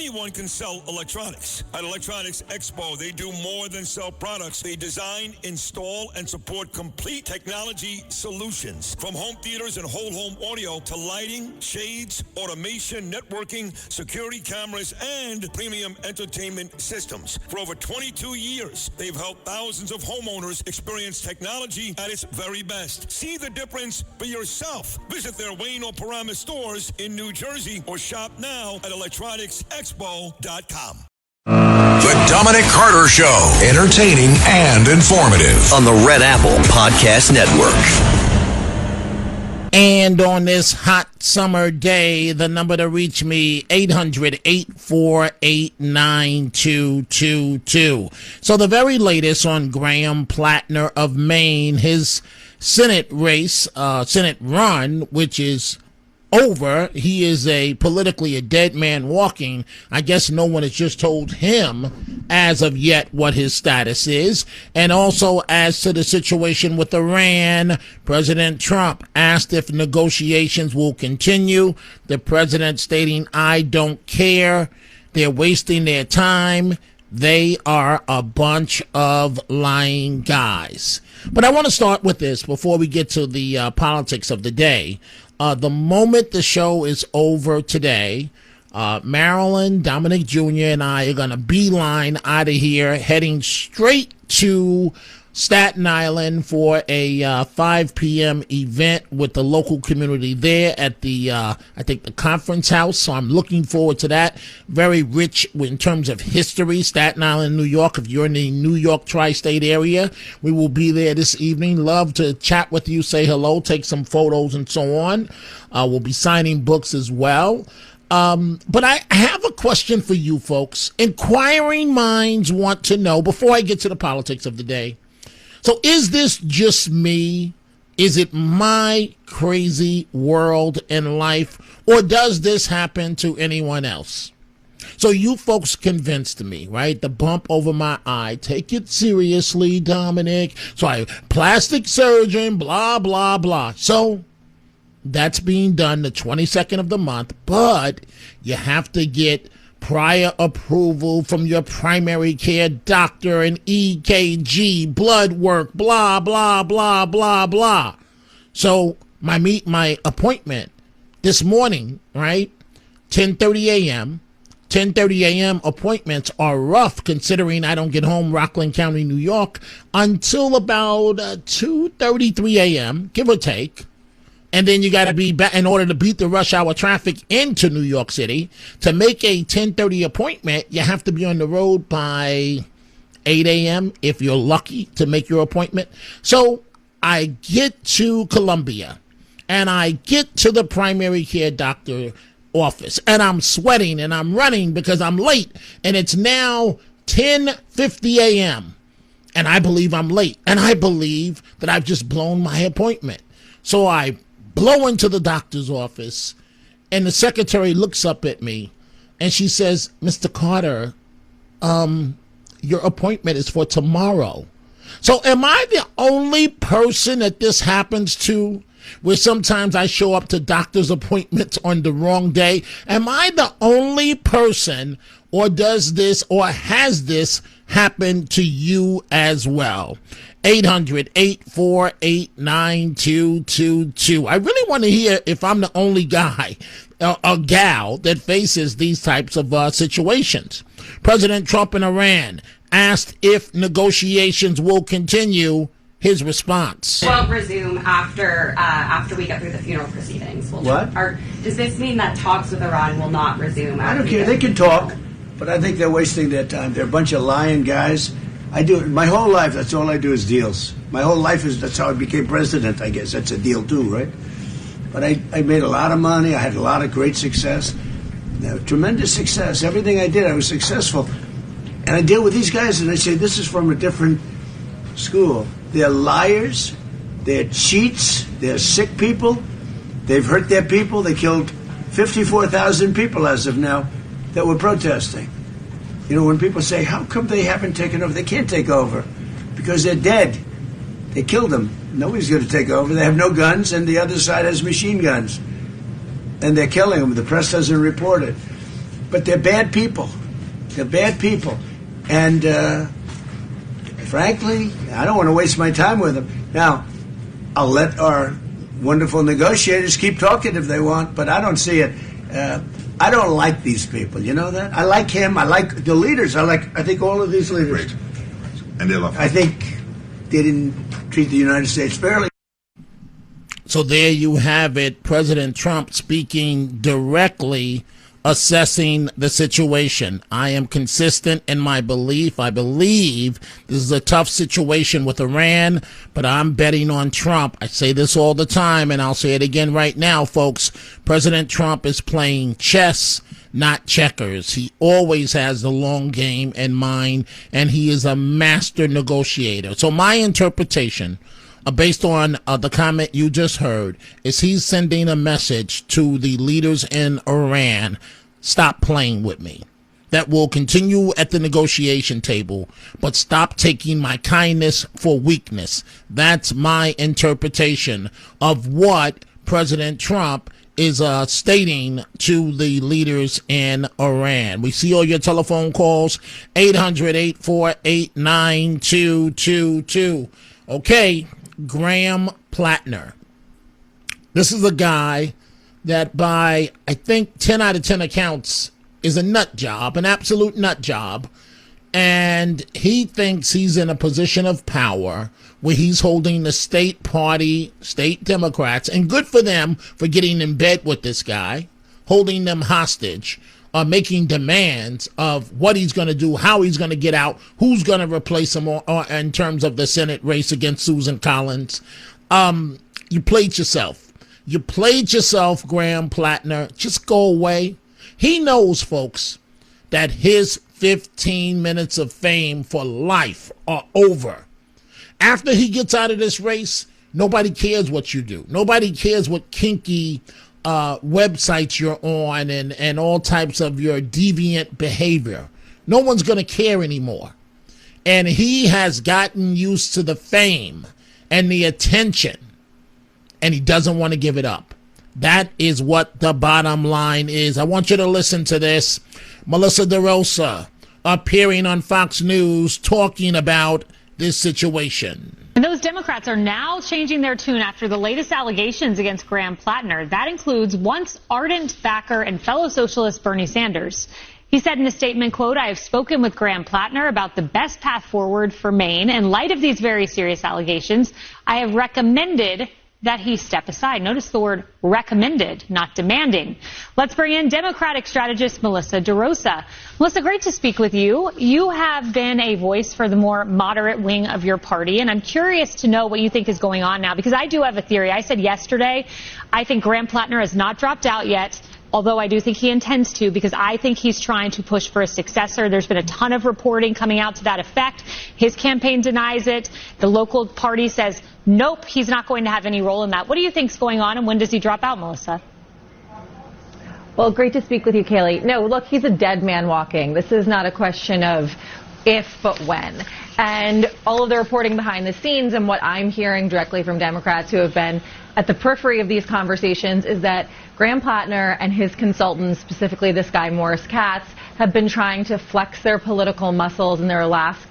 Anyone can sell electronics. At Electronics Expo, they do more than sell products. They design, install, and support complete technology solutions. From home theaters and whole home audio to lighting, shades, automation, networking, security cameras, and premium entertainment systems. For over 22 years, they've helped thousands of homeowners experience technology at its very best. See the difference for yourself. Visit their Wayne or Paramus stores in New Jersey or shop now at electronicsexpo.com. The Dominic Carter Show. Entertaining and informative. On the Red Apple Podcast Network. And on this hot summer day, the number to reach me, 800-848-9222. So the very latest on Graham Plattner of Maine, his Senate race, Senate run, which is over. He is politically a dead man walking. I guess no one has just told him as of yet what his status is. And also as to the situation with Iran, President Trump asked if negotiations will continue. The president stating, "I don't care. They're wasting their time. They are a bunch of lying guys." But I want to start with this before we get to the politics of the day. The moment the show is over today, Marilyn, Dominic Jr., and I are going to beeline out of here, heading straight to Staten Island for a 5 p.m. event with the local community there at the, I think, the conference house. So I'm looking forward to that. Very rich in terms of history, Staten Island, New York. If you're in the New York tri-state area, we will be there this evening. Love to chat with you, say hello, take some photos and so on. We'll be signing books as well. But I have a question for you folks. Inquiring minds want to know, before I get to the politics of the day, so is this just me? Is it my crazy world and life? Or does this happen to anyone else? So you folks convinced me, right? The bump over my eye. Take it seriously, Dominic. So plastic surgeon, blah, blah, blah. So that's being done the 22nd of the month. But you have to get prior approval from your primary care doctor, and EKG, blood work, blah, blah, blah, blah, blah. So my appointment this morning, right, 10:30 a.m., 10:30 a.m. appointments are rough considering I don't get home Rockland County, New York until about 2:33 a.m., give or take. And then you got to be back in order to beat the rush hour traffic into New York City. To make a 10:30 appointment, you have to be on the road by 8 a.m. if you're lucky to make your appointment. So I get to Columbia and I get to the primary care doctor office and I'm sweating and I'm running because I'm late and it's now 10:50 a.m. and I believe I'm late and I believe that I've just blown my appointment. So I blow into the doctor's office, and the secretary looks up at me, and she says, "Mr. Carter, your appointment is for tomorrow." So am I the only person that this happens to, where sometimes I show up to doctor's appointments on the wrong day? Am I the only person, or does this, or has this happen to you as well? 800-848-9222. I really want to hear if I'm the only guy or gal that faces these types of situations. President Trump in Iran asked if negotiations will continue. His response: "Won't resume after we get through the funeral proceedings." Does this mean that talks with Iran will not resume? I don't care. They can talk, but I think they're wasting their time. They're a bunch of lying guys. I do it my whole life. That's all I do is deals. My whole life that's how I became president. I guess that's a deal too, right? But I made a lot of money. I had a lot of great success, tremendous success. Everything I did, I was successful. And I deal with these guys, and I say this is from a different school. They're liars. They're cheats. They're sick people. They've hurt their people. They killed 54,000 people as of now that were protesting. You know, when people say, how come they haven't taken over? They can't take over because they're dead. They killed them. Nobody's going to take over. They have no guns, and the other side has machine guns. And they're killing them. The press doesn't report it. but they're bad people. They're bad people. And frankly, I don't want to waste my time with them. Now, I'll let our wonderful negotiators keep talking if they want, but I don't see it. I don't like these people. You know that? I like him. I like the leaders. I think all of these leaders. Great. And they love. I think they didn't treat the United States fairly. So there you have it. President Trump speaking directly, assessing the situation. I am consistent in my belief. I believe this is a tough situation with Iran, but I'm betting on Trump. I say this all the time, and I'll say it again right now, folks. President Trump is playing chess, not checkers. He always has the long game in mind, and he is a master negotiator. So my interpretation, based on the comment you just heard, is he's sending a message to the leaders in Iran: stop playing with me. That will continue at the negotiation table, but stop taking my kindness for weakness. That's my interpretation of what President Trump is stating to the leaders in Iran. We see all your telephone calls, 800-848-9222. Okay, Graham Plattner. This is a guy that by, I think, 10 out of 10 accounts is a nut job, an absolute nut job. And he thinks he's in a position of power where he's holding the state party, state Democrats, and good for them for getting in bed with this guy, holding them hostage, making demands of what he's going to do, how he's going to get out, who's going to replace him or in terms of the Senate race against Susan Collins. You played yourself. You played yourself, Graham Plattner. Just go away. He knows, folks, that his 15 minutes of fame for life are over. After he gets out of this race, nobody cares what you do. Nobody cares what kinky websites you're on and all types of your deviant behavior. No one's going to care anymore. And he has gotten used to the fame and the attention, and he doesn't want to give it up. That is what the bottom line is. I want you to listen to this. Melissa DeRosa appearing on Fox News talking about this situation. And those Democrats are now changing their tune after the latest allegations against Graham Plattner. That includes once ardent backer and fellow socialist Bernie Sanders. He said in a statement, quote, "I have spoken with Graham Plattner about the best path forward for Maine. In light of these very serious allegations, I have recommended that he step aside." Notice the word recommended, not demanding. Let's bring in Democratic strategist Melissa DeRosa. Melissa, great to speak with you. You have been a voice for the more moderate wing of your party, and I'm curious to know what you think is going on now, because I do have a theory. I said yesterday, I think Graham Plattner has not dropped out yet, although I do think he intends to, because I think he's trying to push for a successor. There's been a ton of reporting coming out to that effect. His campaign denies it. The local party says, nope, he's not going to have any role in that. What do you think's going on, and when does he drop out, Melissa? Well, great to speak with you, Kaylee. No, look, he's a dead man walking. This is not a question of if, but when. And all of the reporting behind the scenes and what I'm hearing directly from Democrats who have been at the periphery of these conversations is that Graham Plattner and his consultants, specifically this guy Morris Katz, have been trying to flex their political muscles in their last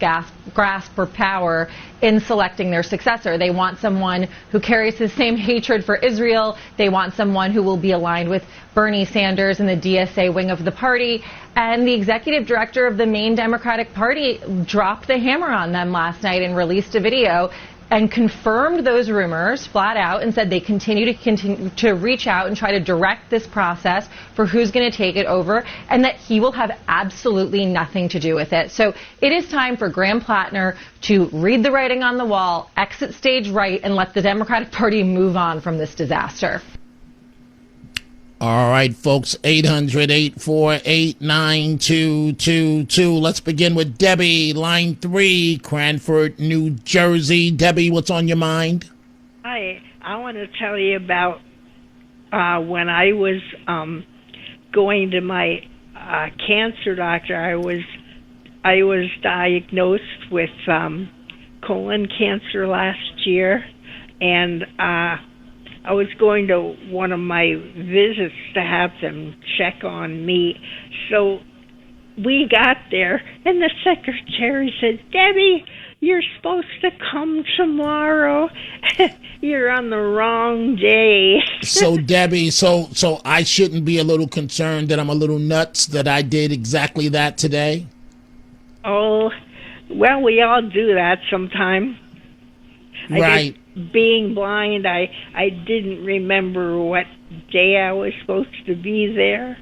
grasp for power in selecting their successor. They want someone who carries the same hatred for Israel. They want someone who will be aligned with Bernie Sanders and the DSA wing of the party. And the executive director of the Maine Democratic Party dropped the hammer on them last night and released a video and confirmed those rumors flat out and said they continue to reach out and try to direct this process for who's going to take it over, and that he will have absolutely nothing to do with it. So it is time for Graham Plattner to read the writing on the wall, exit stage right, and let the Democratic Party move on from this disaster. All right, folks, 800-848-9222. Let's begin with Debbie, line 3, Cranford, New Jersey. Debbie, what's on your mind? Hi, I want to tell you about when I was going to my cancer doctor. I was diagnosed with colon cancer last year, and I was going to one of my visits to have them check on me. So we got there, and the secretary said, "Debbie, you're supposed to come tomorrow. You're on the wrong day." So, Debbie, so I shouldn't be a little concerned that I'm a little nuts that I did exactly that today? Oh, well, we all do that sometime. Right. Being blind, I didn't remember what day I was supposed to be there.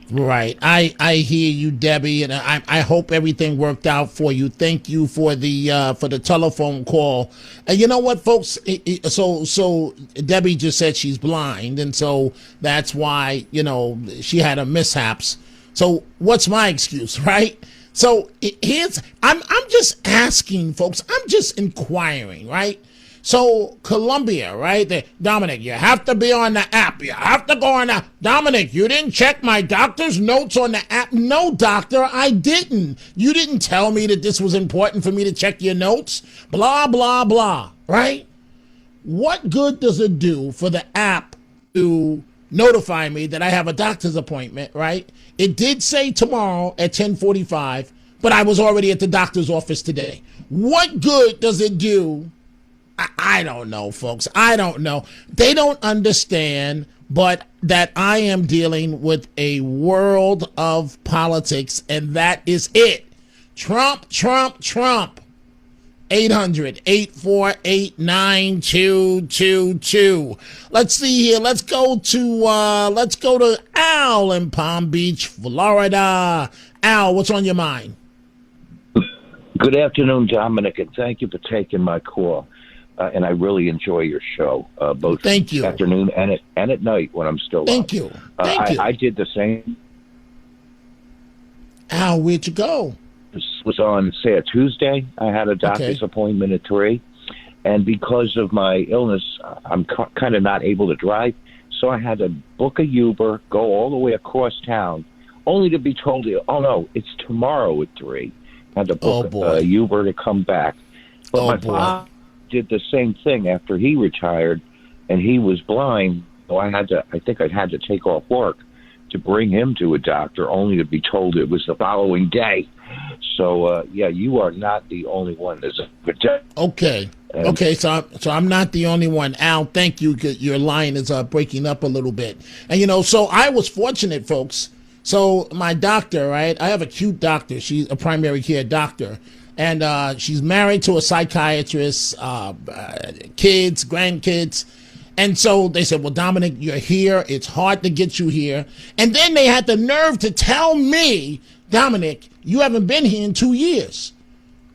Right. I hear you, Debbie, and I hope everything worked out for you. Thank you for the telephone call. And you know what, folks? So Debbie just said she's blind, and so that's why, she had a mishaps. So what's my excuse, right? So I'm just asking, folks. I'm just inquiring, right? So Columbia, right? Dominic, you have to be on the app. You have to go on the Dominic, you didn't check my doctor's notes on the app. No, doctor, I didn't. You didn't tell me that this was important for me to check your notes. Blah, blah, blah, right? What good does it do for the app to notify me that I have a doctor's appointment, right? It did say tomorrow at 10:45, but I was already at the doctor's office today. What good does it do? I don't know, folks. I don't know. They don't understand, but that I am dealing with a world of politics, and that is it. Trump, Trump, Trump. 800-848-9222. Let's see here. Let's go to Al in Palm Beach, Florida. Al, what's on your mind? Good afternoon, Dominic, and thank you for taking my call. And I really enjoy your show, both Thank you. afternoon and at night when I'm still Thank up. you. Thank you. I did the same. Al, where'd you go? This was on, say, a Tuesday. I had a doctor's appointment at 3. And because of my illness, I'm kind of not able to drive. So I had to book a Uber, go all the way across town, only to be told, oh, no, it's tomorrow at 3. I had to book a Uber to come back. But my father did the same thing after he retired, and he was blind. So I think I had to take off work to bring him to a doctor, only to be told it was the following day. So you are not the only one. There's okay. So I'm not the only one. Al, thank you. Your line is breaking up a little bit, and so I was fortunate, folks. So my doctor, right? I have a cute doctor. She's a primary care doctor. And she's married to a psychiatrist, kids, grandkids. And so they said, well, Dominic, you're here. It's hard to get you here. And then they had the nerve to tell me, Dominic, you haven't been here in 2 years.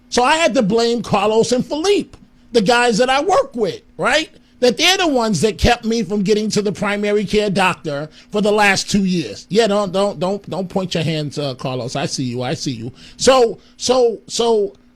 So I had to blame Carlos and Philippe, the guys that I work with, right? That they're the ones that kept me from getting to the primary care doctor for the last 2 years. Yeah, don't point your hands, Carlos. I see you. So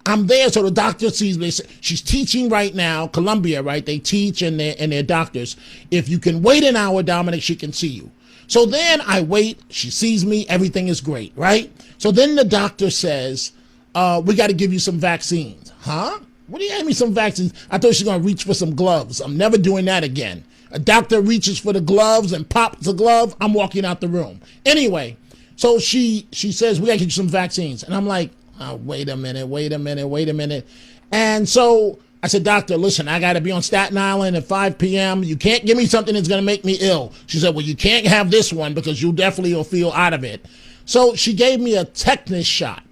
I'm there. So the doctor sees me. She's teaching right now, Columbia, right? They teach and they're doctors. If you can wait an hour, Dominic, she can see you. So then I wait. She sees me. Everything is great, right? So then the doctor says, we got to give you some vaccines. Huh? What do you hand me some vaccines? I thought she was going to reach for some gloves. I'm never doing that again. A doctor reaches for the gloves and pops the glove. I'm walking out the room. Anyway, so she says, we got to get you some vaccines. And I'm like, oh, wait a minute. And so I said, doctor, listen, I got to be on Staten Island at 5 p.m. You can't give me something that's going to make me ill. She said, well, you can't have this one because you definitely will feel out of it. So she gave me a tetanus shot.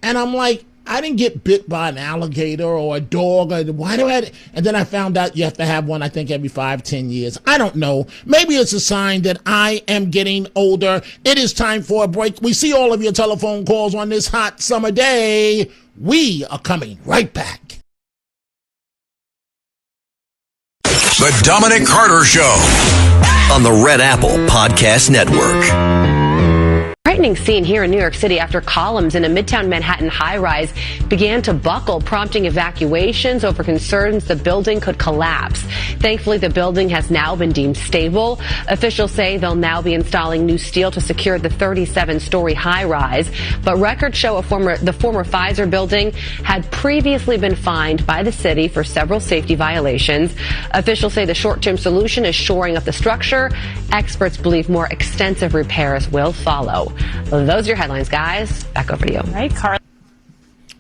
And I'm like, I didn't get bit by an alligator or a dog. Why do I? And then I found out you have to have one, I think, every 5-10 years. I don't know. Maybe it's a sign that I am getting older. It is time for a break. We see all of your telephone calls on this hot summer day. We are coming right back. The Dominic Carter Show on the Red Apple Podcast Network. Frightening scene here in New York City after columns in a Midtown Manhattan high-rise began to buckle, prompting evacuations over concerns the building could collapse. Thankfully, the building has now been deemed stable. Officials say they'll now be installing new steel to secure the 37-story high-rise. But records show the former Pfizer building had previously been fined by the city for several safety violations. Officials say the short-term solution is shoring up the structure. Experts believe more extensive repairs will follow. Well, those are your headlines, guys. Back over to you. Right, Carl.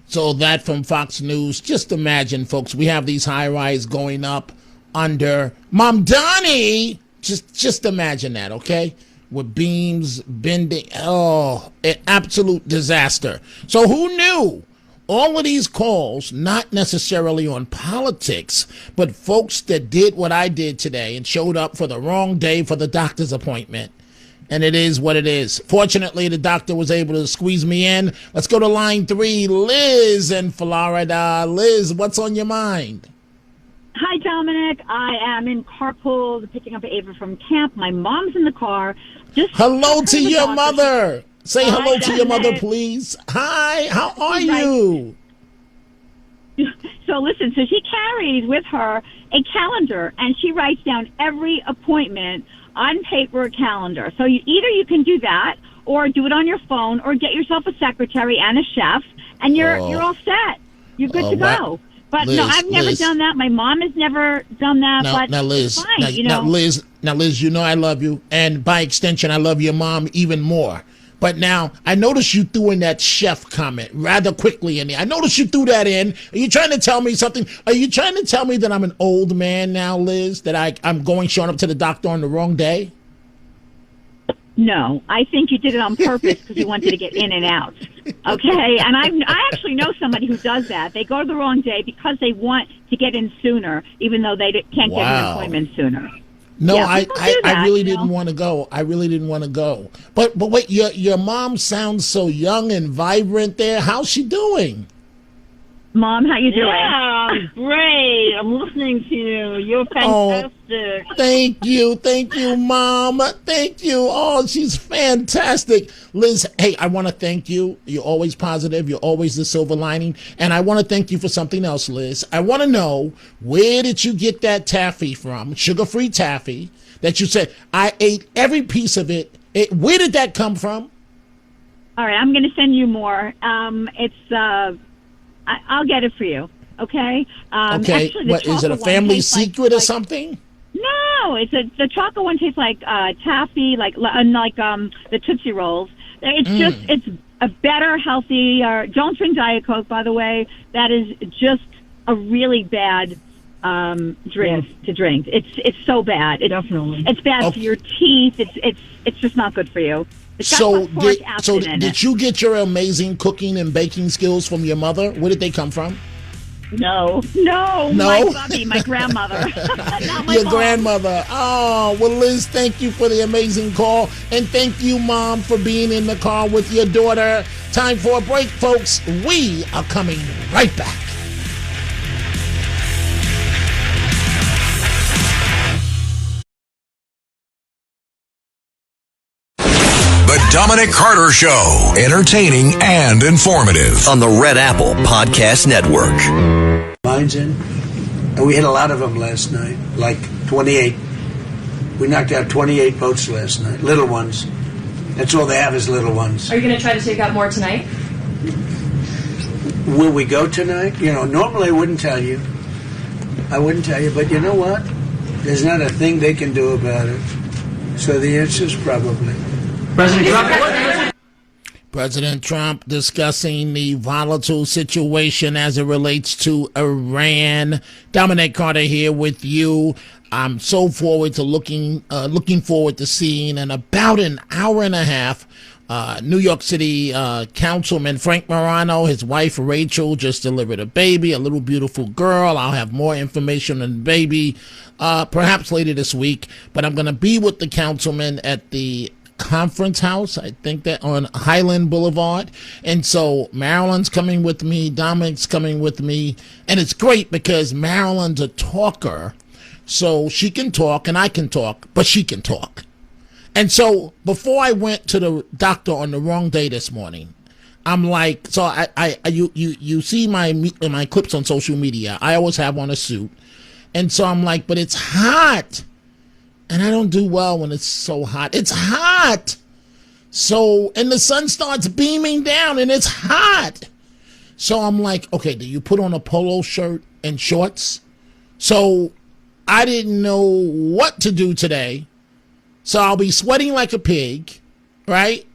So that from Fox News. Just imagine, folks, we have these high-rise going up under Mom Donnie. Just imagine that, okay? With beams bending. Oh, an absolute disaster. So who knew? All of these calls, not necessarily on politics, but folks that did what I did today and showed up for the wrong day for the doctor's appointment. And it is what it is. Fortunately, the doctor was able to squeeze me in. Let's go to line 3. Liz in Florida. Liz, what's on your mind? Hi, Dominic. I am in carpool picking up Ava from camp. My mom's in the car. Hello to your mother. Say hello to your mother, please. Hi, how are you? So listen, so she carries with her a calendar, and she writes down every appointment on paper, a calendar. So either you can do that, or do it on your phone, or get yourself a secretary and a chef, and you're all set. You're good to go. But Liz, no, I've never done that. My mom has never done that. But Liz, it's fine, Liz, you know I love you, and by extension, I love your mom even more. But now, I noticed you threw in that chef comment rather quickly in there. I noticed you threw that in. Are you trying to tell me something? Are you trying to tell me that I'm an old man now, Liz? That I'm showing up to the doctor on the wrong day? No, I think you did it on purpose because you wanted to get in and out. Okay? And I actually know somebody who does that. They go to the wrong day because they want to get in sooner, even though they can't get an appointment sooner. No, yeah, I really didn't want to go. I really didn't want to go. But wait, your mom sounds so young and vibrant there. How's she doing? Mom, how you doing? Yeah, great. I'm listening to you. You're fantastic. Oh, thank you, Mom. Thank you. Oh, she's fantastic. Liz, hey, I want to thank you. You're always positive. You're always the silver lining. And I want to thank you for something else, Liz. I want to know, where did you get that taffy from, sugar-free taffy, that you said, I ate every piece of it. Where did that come from? All right, I'm going to send you more. I'll get it for you, okay? Okay, actually, what, is it a family secret or something? No, the chocolate one tastes like taffy, like the Tootsie Rolls. It's a better, healthier. Don't drink Diet Coke, by the way. That is just a really bad drink to drink. It's so bad. Definitely, it's bad for your teeth. It's just not good for you. So did you get your amazing cooking and baking skills from your mother? Where did they come from? No. My buddy, my grandmother. Your grandmother. Oh, well, Liz, thank you for the amazing call. And thank you, Mom, for being in the car with your daughter. Time for a break, folks. We are coming right back. The Dominic Carter Show. Entertaining and informative. On the Red Apple Podcast Network. Mine's in. And we hit a lot of them last night. Like 28. We knocked out 28 boats last night. Little ones. That's all they have is little ones. Are you going to try to take out more tonight? Will we go tonight? Normally I wouldn't tell you. But you know what? There's not a thing they can do about it. So the answer is probably. President Trump discussing the volatile situation as it relates to Iran. Dominic Carter here with you. I'm so forward to looking forward to seeing in about an hour and a half New York City Councilman Frank Morano. His wife Rachel just delivered a baby, a little beautiful girl. I'll have more information on the baby perhaps later this week. But I'm going to be with the councilman at the conference house, I think that on Highland Boulevard. And so Marilyn's coming with me, Dominic's coming with me, and it's great because Marilyn's a talker, so she can talk and I can talk, but she can talk. And so before I went to the doctor on the wrong day this morning, I'm like, so you see my clips on social media. I always have on a suit. And so I'm like, but it's hot. And I don't do well when it's so hot. It's hot. So, and the sun starts beaming down and it's hot. So I'm like, okay, do you put on a polo shirt and shorts? So I didn't know what to do today. So I'll be sweating like a pig, right?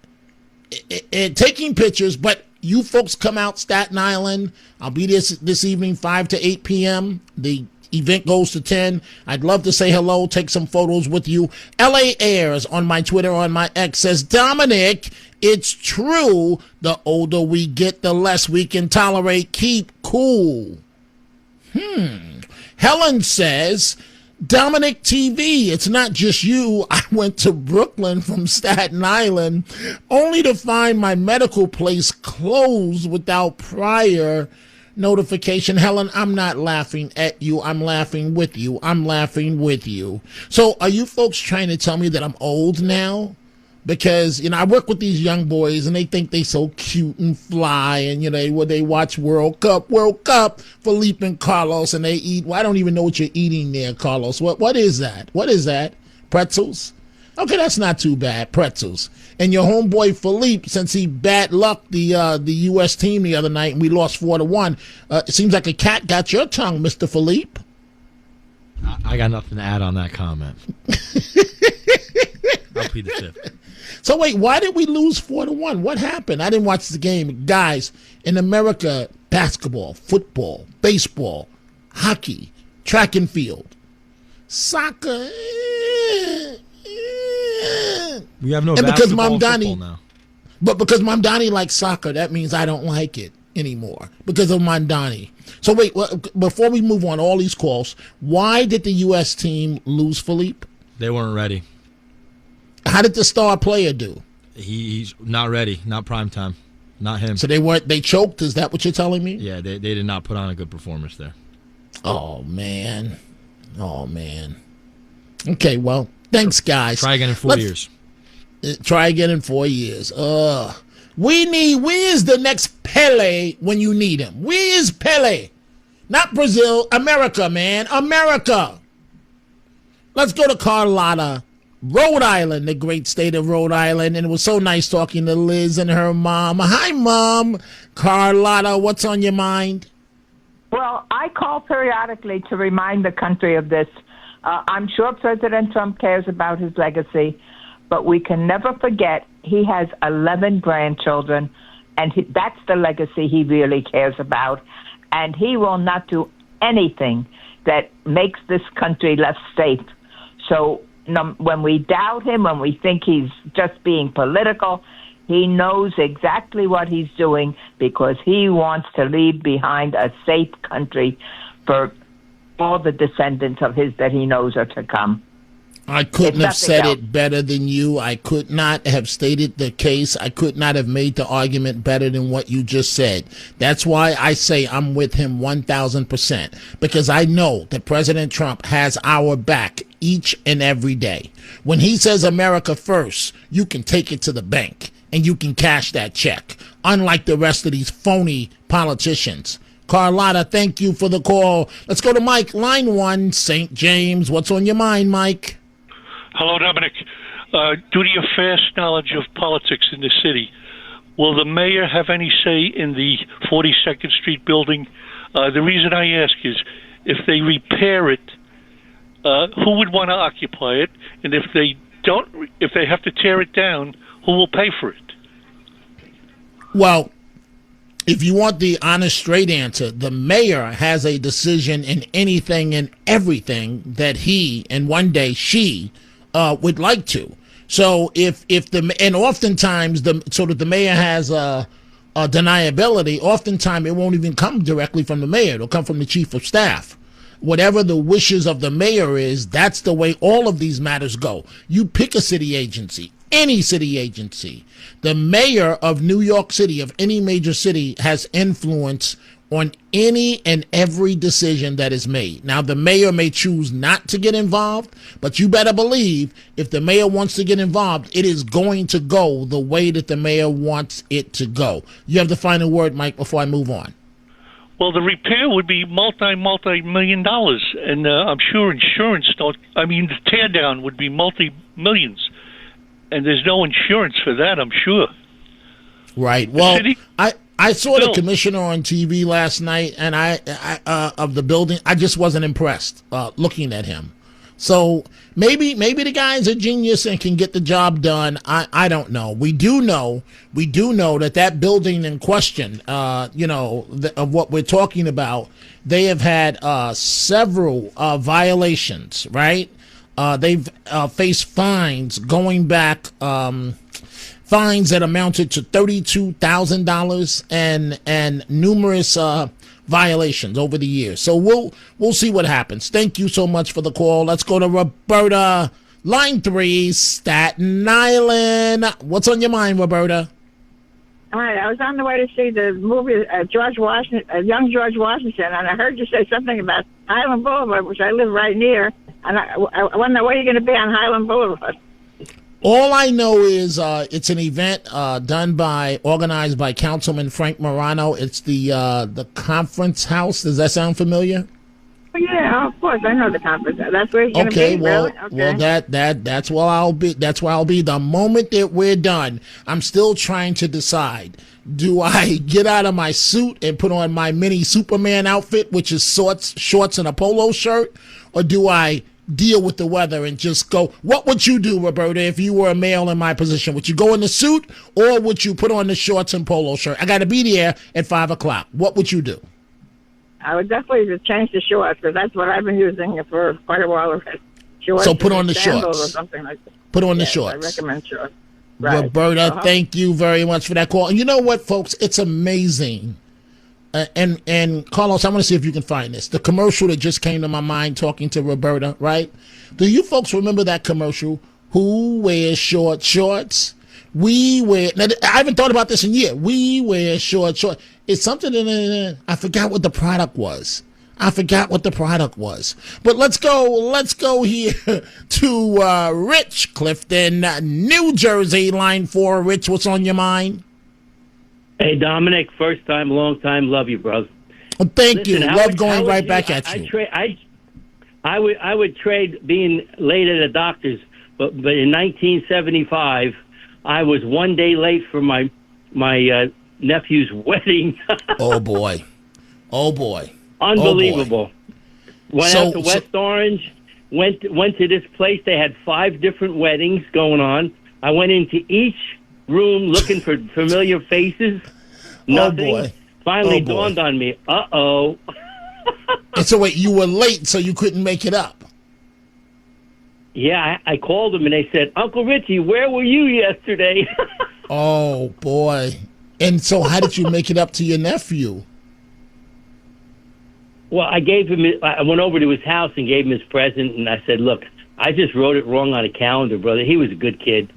And taking pictures, but you folks come out Staten Island. I'll be this evening, 5 to 8 p.m. The event goes to 10. I'd love to say hello, take some photos with you. LA Airs on my Twitter, on my X says, Dominic, it's true. The older we get, the less we can tolerate. Keep cool. Helen says, Dominic TV, it's not just you. I went to Brooklyn from Staten Island only to find my medical place closed without prior notification. Helen, I'm not laughing at you. I'm laughing with you. I'm laughing with you. So are you folks trying to tell me that I'm old now? Because, I work with these young boys and they think they so cute and fly, and, when they watch World Cup, Felipe and Carlos, and they eat, well, I don't even know what you're eating there, Carlos. What is that? What is that? Pretzels? Okay, that's not too bad, pretzels. And your homeboy Felipe, since he bad lucked the U.S. team the other night and we lost 4-1, it seems like a cat got your tongue, Mr. Felipe. I got nothing to add on that comment. I'll plead the fifth. So wait, why did we lose 4-1? What happened? I didn't watch the game. Guys, in America, basketball, football, baseball, hockey, track and field, soccer. We have no and basketball because football now. But because Mamdani likes soccer, that means I don't like it anymore because of Mamdani. So wait, before we move on all these calls, why did the U.S. team lose Felipe? They weren't ready. How did the star player do? He's not ready. Not prime time. Not him. So they choked? Is that what you're telling me? Yeah, they did not put on a good performance there. Oh, man. Okay, well, thanks, guys. Try again in 4 years. Try again in 4 years. Where's the next Pele when you need him? Where's Pele? Not Brazil. America, man. America. Let's go to Carlotta, Rhode Island, the great state of Rhode Island. And it was so nice talking to Liz and her mom. Hi, Mom. Carlotta, what's on your mind? Well, I call periodically to remind the country of this. I'm sure President Trump cares about his legacy, but we can never forget he has 11 grandchildren, and that's the legacy he really cares about. And he will not do anything that makes this country less safe. So when we doubt him, when we think he's just being political, he knows exactly what he's doing because he wants to leave behind a safe country for all the descendants of his that he knows are to come. I couldn't have said it better than you. I could not have stated the case. I could not have made the argument better than what you just said. That's why I say I'm with him 1,000%, because I know that President Trump has our back each and every day. When he says America first, you can take it to the bank and you can cash that check, unlike the rest of these phony politicians. Carlotta, thank you for the call. Let's go to Mike, line 1, St. James. What's on your mind, Mike? Hello, Dominic. Due to your vast knowledge of politics in the city, will the mayor have any say in the 42nd Street building? The reason I ask is, if they repair it, who would want to occupy it? And if they have to tear it down, who will pay for it? Well, if you want the honest, straight answer, the mayor has a decision in anything and everything that he and one day she would like to. So and oftentimes the mayor has a deniability. Oftentimes it won't even come directly from the mayor. It'll come from the chief of staff. Whatever the wishes of the mayor is, that's the way all of these matters go. You pick a city agency, any city agency. The mayor of New York City, of any major city, has influence on any and every decision that is made. Now, the mayor may choose not to get involved, but you better believe if the mayor wants to get involved, it is going to go the way that the mayor wants it to go. You have the final word, Mike, before I move on. Well, the repair would be multi-million dollars, and I'm sure insurance the tear down would be multi-millions, and there's no insurance for that, I'm sure. Right. Well, I saw the commissioner on TV last night, and I of the building. I just wasn't impressed looking at him. So maybe the guy's a genius and can get the job done. I don't know. We do know that building in question, of what we're talking about, they have had several violations. Right. They've faced fines going back. Fines that amounted to $32,000 and numerous violations over the years. So we'll see what happens. Thank you so much for the call. Let's go to Roberta, line 3, Staten Island. What's on your mind, Roberta? All right, I was on the way to see the movie George Washington, Young George Washington, and I heard you say something about Highland Boulevard, which I live right near. And I wonder where you're going to be on Highland Boulevard. All I know is it's an event organized by Councilman Frank Morano. It's the conference house. Does that sound familiar? Yeah, of course. I know the conference. That's where you're going to be. Well, really? Okay. That's where I'll be. That's where I'll be. The moment that we're done, I'm still trying to decide. Do I get out of my suit and put on my mini Superman outfit, which is shorts and a polo shirt, or do I deal with the weather and just go? What would you do, Roberta, if you were a male in my position? Would you go in the suit, or would you put on the shorts and polo shirt? I got to be there at 5:00. What would you do? I would definitely just change the shorts, because that's what I've been using for quite a while already. Shorts, so put on the sandals shorts. Or something like that. Put on the Yes, shorts. I recommend shorts. Right. Roberta, thank you very much for that call. And you know what, folks? It's amazing. And Carlos, I want to see if you can find this. The commercial that just came to my mind talking to Roberta, right? Do you folks remember that commercial? Who wears short shorts? We wear. Now, I haven't thought about this in years. We wear short shorts. It's something in. I forgot what the product was. But let's go here to Rich Clifton, New Jersey, line 4. Rich, what's on your mind? Hey, Dominic, first time, long time, love you, brother. Well, thank you. Love going right back at you. I would trade being late at a doctor's, but in 1975, I was one day late for my nephew's wedding. Oh boy. Unbelievable. Went out to West Orange, went to this place. They had 5 different weddings going on. I went into each room looking for familiar faces. Nothing. Oh boy. Finally dawned on me. Uh-oh. And so wait, you were late, so you couldn't make it up? Yeah, I called them and they said, Uncle Richie, where were you yesterday? Oh boy. And so how did you make it up to your nephew? Well, I went over to his house and gave him his present, and I said, look, I just wrote it wrong on a calendar, brother. He was a good kid.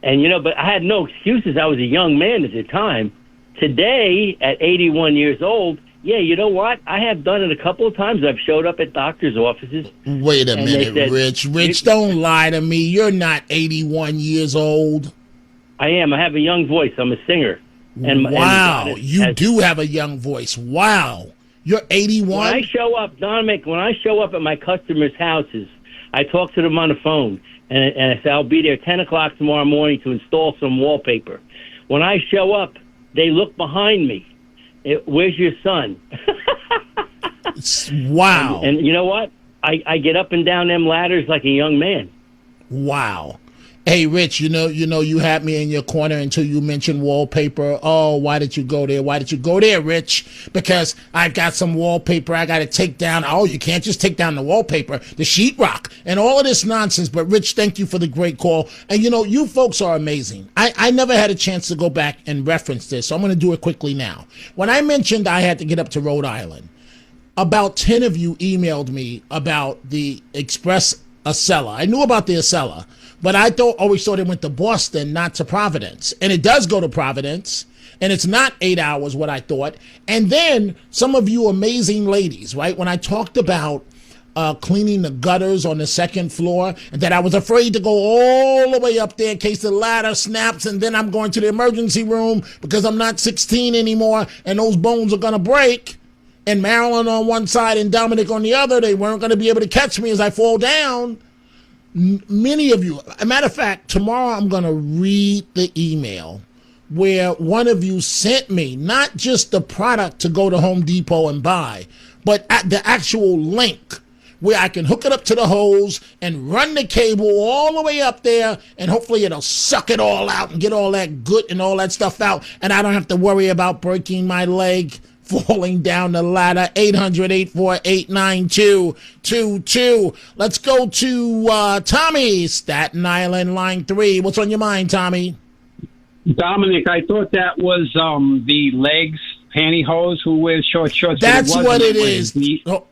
And, but I had no excuses. I was a young man at the time. Today, at 81 years old, yeah, you know what? I have done it a couple of times. I've showed up at doctor's offices. Wait a minute, said, Rich, don't lie to me. You're not 81 years old. I am. I have a young voice. I'm a singer. Wow, you do have a young voice. Wow. You're 81? When I show up, Dominic, at my customers' houses, I talk to them on the phone, and I say, I'll be there 10 o'clock tomorrow morning to install some wallpaper. When I show up, they look behind me. Where's your son? Wow. And you know what? I get up and down them ladders like a young man. Wow. Hey, Rich, you had me in your corner until you mentioned wallpaper. Oh, why did you go there? Why did you go there, Rich? Because I've got some wallpaper I got to take down. Oh, you can't just take down the wallpaper, the sheetrock, and all of this nonsense. But, Rich, thank you for the great call. And, you folks are amazing. I never had a chance to go back and reference this, so I'm going to do it quickly now. When I mentioned I had to get up to Rhode Island, about 10 of you emailed me about the express Acela. I knew about the Acela, but I always thought it went to Boston, not to Providence. And it does go to Providence, and it's not 8 hours, what I thought. And then some of you amazing ladies, right, when I talked about cleaning the gutters on the second floor, and that I was afraid to go all the way up there in case the ladder snaps, and then I'm going to the emergency room because I'm not 16 anymore, and those bones are going to break. And Marilyn on one side and Dominic on the other, they weren't going to be able to catch me as I fall down. Many of you, a matter of fact, tomorrow I'm going to read the email where one of you sent me not just the product to go to Home Depot and buy, but the actual link where I can hook it up to the hose and run the cable all the way up there, and hopefully it'll suck it all out and get all that good and all that stuff out, and I don't have to worry about breaking my leg falling down the ladder. 800-848-9222. Let's go to Tommy, Staten Island, line 3. What's on your mind, Tommy? Dominic, I thought that was the legs pantyhose who wears short shorts. That's what it is. No,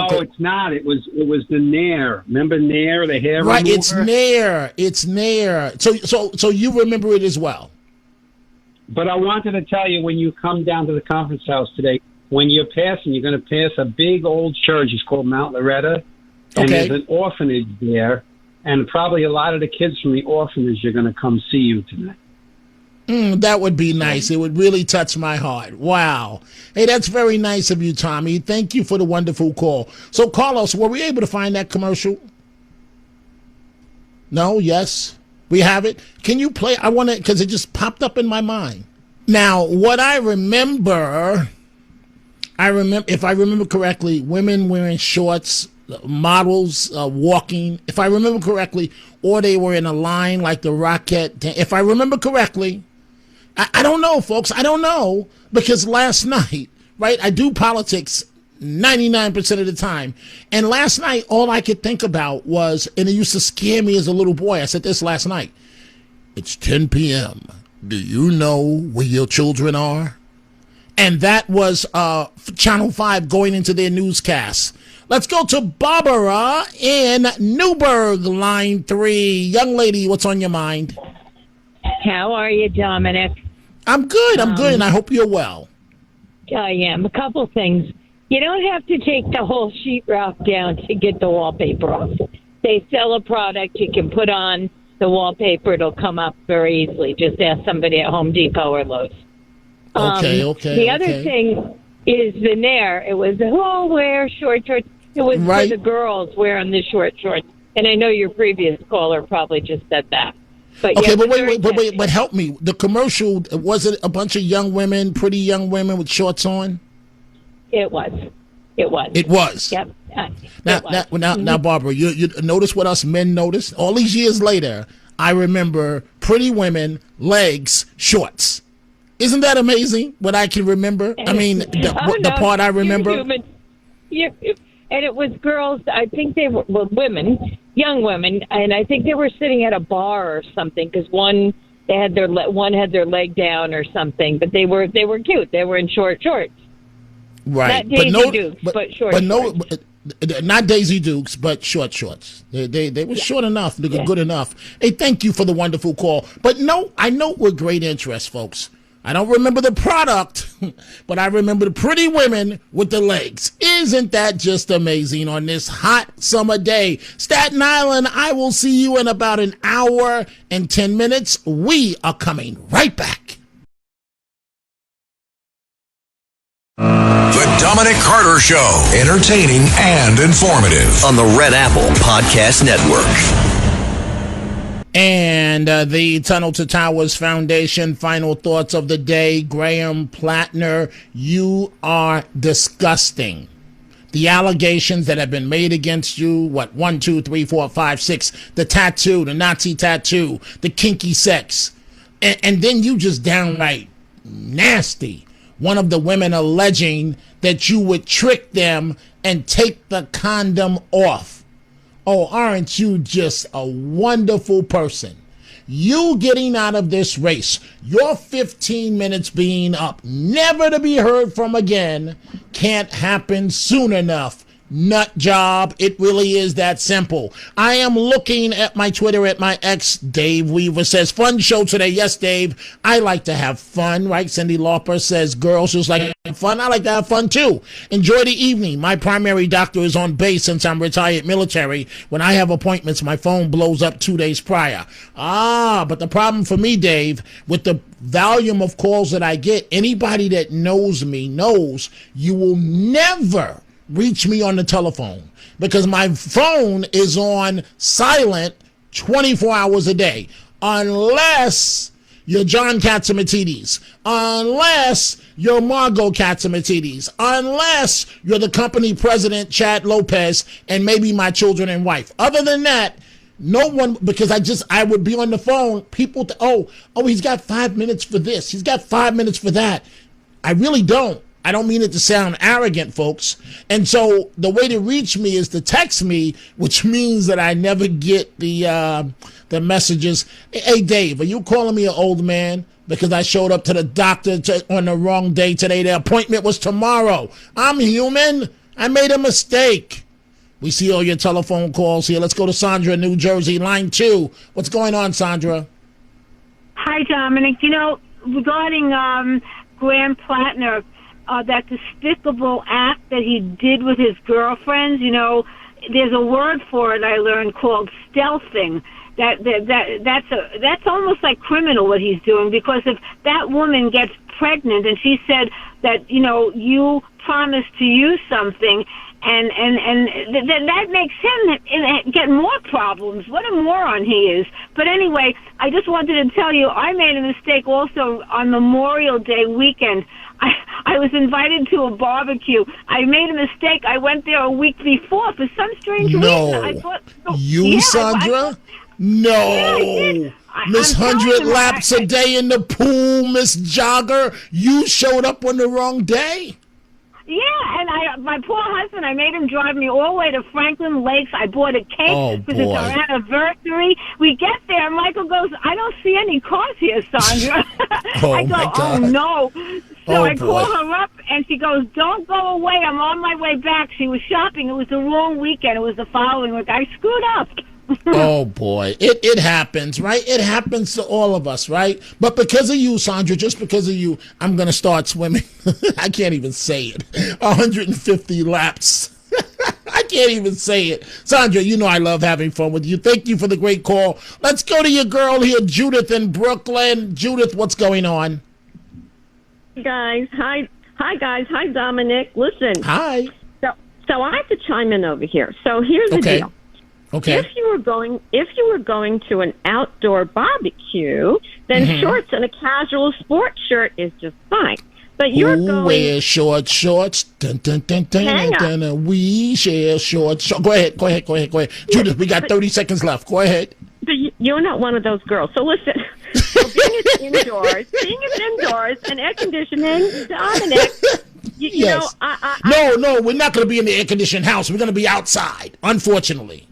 okay. It's not. It was the Nair. Remember Nair, the hair right, remover? It's Nair. It's Nair. So you remember it as well. But I wanted to tell you, when you come down to the conference house today, when you're passing, you're going to pass a big old church. It's called Mount Loretta. And there's an orphanage there. And probably a lot of the kids from the orphanage are going to come see you tonight. That would be nice. It would really touch my heart. Wow. Hey, that's very nice of you, Tommy. Thank you for the wonderful call. So, Carlos, were we able to find that commercial? No? Yes? We have it? Can you play? I want to, because it just popped up in my mind. Now, what I remember, if I remember correctly, women wearing shorts, models walking, if I remember correctly, or they were in a line like the Rocket. If I remember correctly, I don't know, folks. I don't know, because last night, right, I do politics 99% of the time. And last night, all I could think about was, and it used to scare me as a little boy. I said this last night. It's 10 p.m. Do you know where your children are? And that was Channel 5 going into their newscast. Let's go to Barbara in Newburgh, line 3. Young lady, what's on your mind? How are you, Dominic? I'm good. I'm good, and I hope you're well. I am. A couple things. You don't have to take the whole sheetrock down to get the wallpaper off. They sell a product you can put on the wallpaper. It'll come up very easily. Just ask somebody at Home Depot or Lowe's. Okay. The other thing is the Nair. It was who all wear short shorts. It was for the girls wearing the short shorts. And I know your previous caller probably just said that. But okay, but help me. The commercial, was it a bunch of young women, pretty young women with shorts on? It was. It was. It was. Yep. Now, Barbara, you notice what us men notice? All these years later, I remember pretty women, legs, shorts. Isn't that amazing what I can remember? I mean, the part I remember. And it was girls, I think they were women, young women, and I think they were sitting at a bar or something, because one had their leg down or something, but they were cute. They were in short shorts. Right. Not Daisy Dukes, but short shorts. Not Daisy Dukes, but short shorts. They were short enough, good enough. Hey, thank you for the wonderful call. But no, I know with great interest, folks. I don't remember the product, but I remember the pretty women with the legs. Isn't that just amazing on this hot summer day? Staten Island, I will see you in about an hour and 10 minutes. We are coming right back. The Dominic Carter Show, entertaining and informative on the Red Apple Podcast Network. And the Tunnel to Towers Foundation, final thoughts of the day. Graham Plattner, you are disgusting. The allegations that have been made against you, 1, 2, 3, 4, 5, 6, the tattoo, the Nazi tattoo, the kinky sex, and then you just downright nasty. One of the women alleging that you would trick them and take the condom off. Oh, aren't you just a wonderful person? You getting out of this race, your 15 minutes being up, never to be heard from again, can't happen soon enough. nut job. It really is that simple. I am looking at my Twitter at my ex, Dave Weaver says, fun show today. Yes, Dave. I like to have fun, right? Cindy Lauper says, girls just like fun. I like to have fun too. Enjoy the evening. My primary doctor is on base since I'm retired military. When I have appointments, my phone blows up 2 days prior. But the problem for me, Dave, with the volume of calls that I get, anybody that knows me knows you will never reach me on the telephone because my phone is on silent 24 hours a day, unless you're John Catsimatidis, unless you're Margot Catsimatidis, unless you're the company president, Chad Lopez, and maybe my children and wife. Other than that, no one, because I would be on the phone, people, he's got 5 minutes for this, he's got 5 minutes for that. I really don't. I don't mean it to sound arrogant, folks. And so the way to reach me is to text me, which means that I never get the messages. Hey, Dave, are you calling me an old man because I showed up to the doctor on the wrong day today? The appointment was tomorrow. I'm human. I made a mistake. We see all your telephone calls here. Let's go to Sandra, New Jersey, line 2. What's going on, Sandra? Hi, Dominic. Regarding Graham Plattner, that despicable act that he did with his girlfriends, there's a word for it I learned called stealthing. That's almost like criminal what he's doing, because if that woman gets pregnant and she said that you promised to use something, and that makes him get more problems. What a moron he is. But anyway, I just wanted to tell you I made a mistake also on Memorial Day weekend. I was invited to a barbecue. I made a mistake. I went there a week before for some strange reason. I thought, Sandra? No. Miss 100 laps a day in the pool, Miss Jogger. You showed up on the wrong day? Yeah, and my poor husband, I made him drive me all the way to Franklin Lakes. I bought a cake because it's our anniversary. We get there, Michael goes, I don't see any cars here, Sandra. I go, oh, no. So I call her up, and she goes, don't go away. I'm on my way back. She was shopping. It was the wrong weekend. It was the following week. I screwed up. Oh, boy. It happens, right? It happens to all of us, right? But because of you, Sandra, just because of you, I'm going to start swimming. I can't even say it. 150 laps. I can't even say it. Sandra, I love having fun with you. Thank you for the great call. Let's go to your girl here, Judith in Brooklyn. Judith, what's going on? Guys, hi guys, hi Dominic. Listen. Hi. So I have to chime in over here. So here's the deal. Okay. If you were going to an outdoor barbecue, then shorts and a casual sports shirt is just fine. But you're going. Wear shorts. Dun, dun, dun, dun, dun, dun, we share shorts. Go ahead. Judith, we got 30 seconds left. Go ahead. But you're not one of those girls. So listen. So being it's indoors, and air conditioning, Dominic. Yes. No, we're not going to be in the air-conditioned house. We're going to be outside, unfortunately.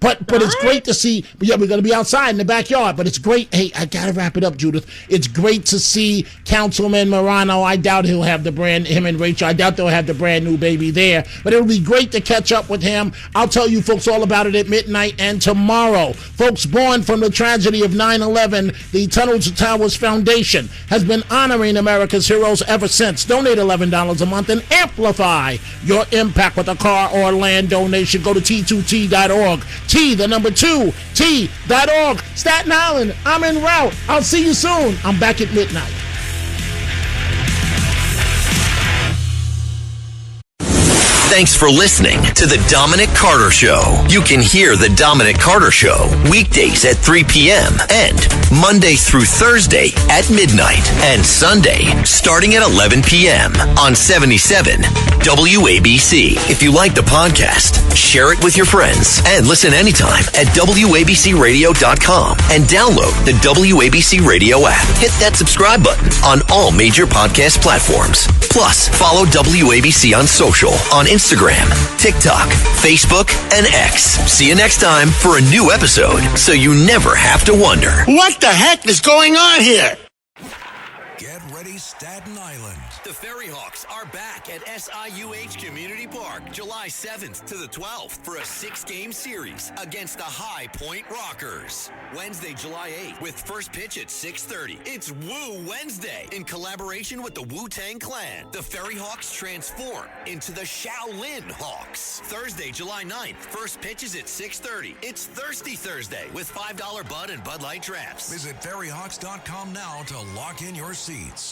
But it's great to see. Yeah, we're going to be outside in the backyard. But it's great. Hey, I got to wrap it up, Judith. It's great to see Councilman Morano. I doubt him and Rachel. I doubt they'll have the brand new baby there. But it'll be great to catch up with him. I'll tell you folks all about it at midnight and tomorrow. Folks, born from the tragedy of 9/11, the Tunnels to Towers Foundation has been honoring America's heroes ever since. Donate $11 a month and amplify your impact with a car or land donation. Go to T2T.org. T2T.org. Staten Island, I'm en route. I'll see you soon. I'm back at midnight. Thanks for listening to The Dominic Carter Show. You can hear The Dominic Carter Show weekdays at 3 p.m. and Monday through Thursday at midnight and Sunday starting at 11 p.m. on 77 WABC. If you like the podcast, share it with your friends and listen anytime at WABCRadio.com and download the WABC Radio app. Hit that subscribe button on all major podcast platforms. Plus, follow WABC on social on Instagram, TikTok, Facebook, and X. See you next time for a new episode so you never have to wonder. What the heck is going on here? Get ready ready Staten Island. The Ferry Hawks are back at SIUH Community Park July 7th to the 12th for a 6-game series against the High Point Rockers. Wednesday, July 8th with first pitch at 6:30. It's Woo Wednesday in collaboration with the Wu-Tang Clan. The Ferry Hawks transform into the Shaolin Hawks. Thursday, July 9th, first pitch is at 6:30. It's Thirsty Thursday with $5 Bud and Bud Light drafts. Visit ferryhawks.com now to lock in your seats.